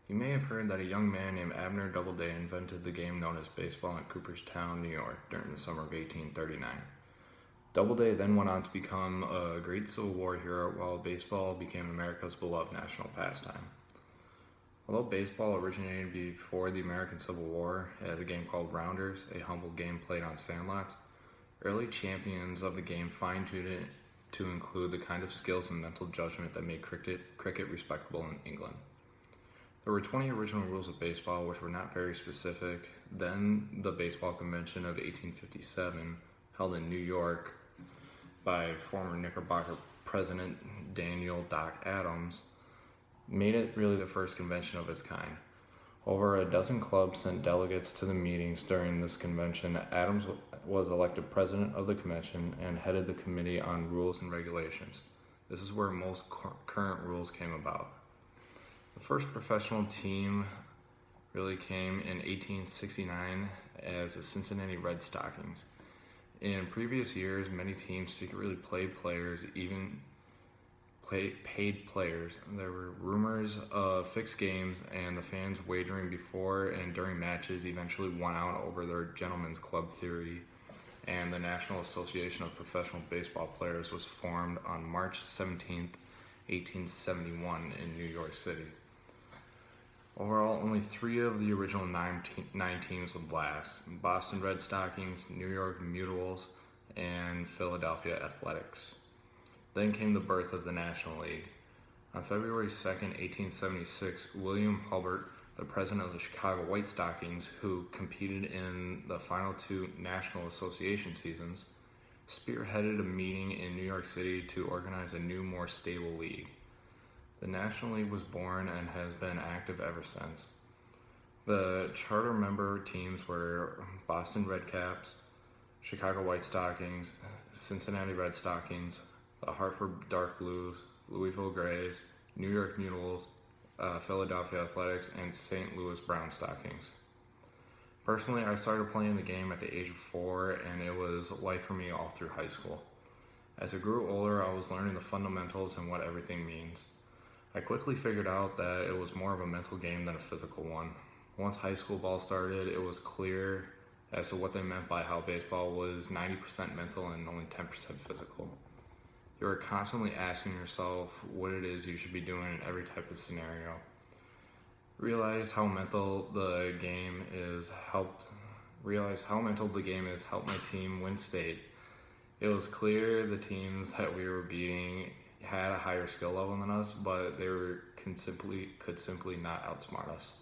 You may have heard that a young man named Abner Doubleday invented the game known as baseball in Cooperstown, New York during the summer of 1839. Doubleday then went on to become a great Civil War hero while baseball became America's beloved national pastime. Although baseball originated before the American Civil War as a game called Rounders, a humble game played on sandlots, early champions of the game fine-tuned it to include the kind of skills and mental judgment that made cricket respectable in England. There were 20 original rules of baseball which were not very specific. Then the Baseball Convention of 1857, held in New York by former Knickerbocker president Daniel Doc Adams, made it really the first convention of its kind. Over a dozen clubs sent delegates to the meetings during this convention. Adams was elected president of the convention and headed the committee on rules and regulations. This is where most current rules came about. The first professional team really came in 1869 as the Cincinnati Red Stockings. In previous years, many teams secretly paid players. There were rumors of fixed games, and the fans wagering before and during matches eventually won out over their gentlemen's club theory, and the National Association of Professional Baseball Players was formed on March 17, 1871 in New York City. Overall, only 3 of the original nine teams would last: Boston Red Stockings, New York Mutuals, and Philadelphia Athletics. Then came the birth of the National League. On February 2, 1876, William Hulbert, the president of the Chicago White Stockings, who competed in the final 2 National Association seasons, spearheaded a meeting in New York City to organize a new, more stable league. The National League was born and has been active ever since. The charter member teams were Boston Red Caps, Chicago White Stockings, Cincinnati Red Stockings, the Hartford Dark Blues, Louisville Grays, New York Mutuals, Philadelphia Athletics, and St. Louis Brown Stockings. Personally, I started playing the game at the age of 4, and it was life for me all through high school. As I grew older, I was learning the fundamentals and what everything means. I quickly figured out that it was more of a mental game than a physical one. Once high school ball started, it was clear as to what they meant by how baseball was 90% mental and only 10% physical. You are constantly asking yourself what it is you should be doing in every type of scenario. Realize how mental the game is helped my team win state. It was clear the teams that we were beating had a higher skill level than us, but they could simply not outsmart us.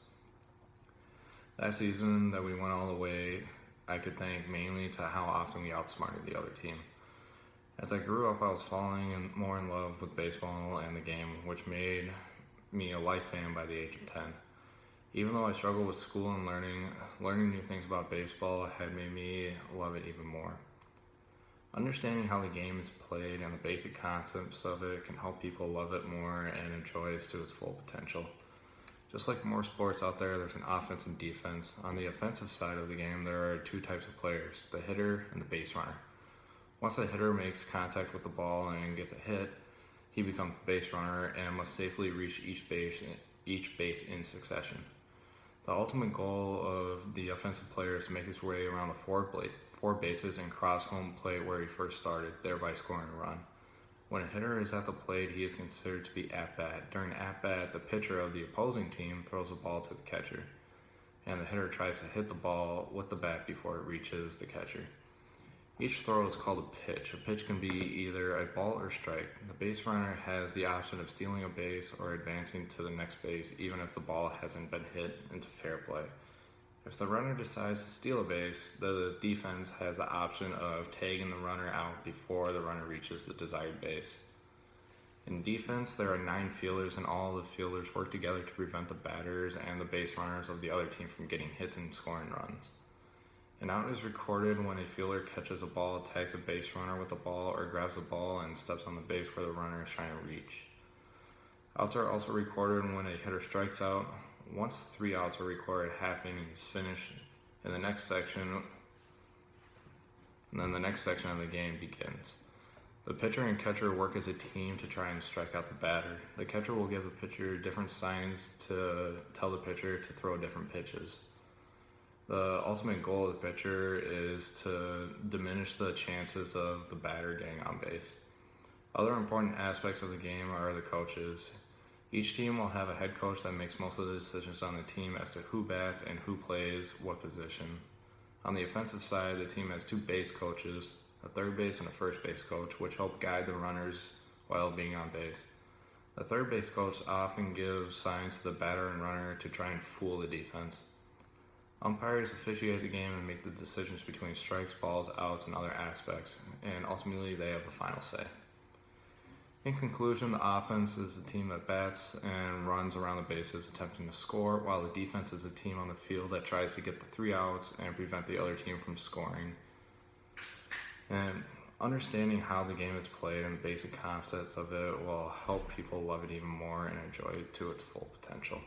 That season that we went all the way, I could thank mainly to how often we outsmarted the other team. As I grew up, I was falling more in love with baseball and the game, which made me a life fan by the age of 10. Even though I struggled with school and learning new things about baseball had made me love it even more. Understanding how the game is played and the basic concepts of it can help people love it more and enjoy it to its full potential. Just like more sports out there, there's an offense and defense. On the offensive side of the game, there are 2 types of players: the hitter and the base runner. Once the hitter makes contact with the ball and gets a hit, he becomes a base runner and must safely reach each base in succession. The ultimate goal of the offensive player is to make his way around the 4 bases and cross home plate where he first started, thereby scoring a run. When a hitter is at the plate, he is considered to be at-bat. During at-bat, the pitcher of the opposing team throws the ball to the catcher, and the hitter tries to hit the ball with the bat before it reaches the catcher. Each throw is called a pitch. A pitch can be either a ball or strike. The base runner has the option of stealing a base or advancing to the next base, even if the ball hasn't been hit into fair play. If the runner decides to steal a base, the defense has the option of tagging the runner out before the runner reaches the desired base. In defense, there are 9 fielders, and all the fielders work together to prevent the batters and the base runners of the other team from getting hits and scoring runs. An out is recorded when a fielder catches a ball, tags a base runner with the ball, or grabs the ball and steps on the base where the runner is trying to reach. Outs are also recorded when a hitter strikes out. Once 3 outs are recorded, half inning is finished, and the next section of the game begins. The pitcher and catcher work as a team to try and strike out the batter. The catcher will give the pitcher different signs to tell the pitcher to throw different pitches. The ultimate goal of the pitcher is to diminish the chances of the batter getting on base. Other important aspects of the game are the coaches. Each team will have a head coach that makes most of the decisions on the team as to who bats and who plays what position. On the offensive side, the team has 2 base coaches, a third base and a first base coach, which help guide the runners while being on base. The third base coach often gives signs to the batter and runner to try and fool the defense. Umpires officiate the game and make the decisions between strikes, balls, outs, and other aspects, and ultimately they have the final say. In conclusion, the offense is the team that bats and runs around the bases attempting to score, while the defense is the team on the field that tries to get the 3 outs and prevent the other team from scoring. And understanding how the game is played and the basic concepts of it will help people love it even more and enjoy it to its full potential.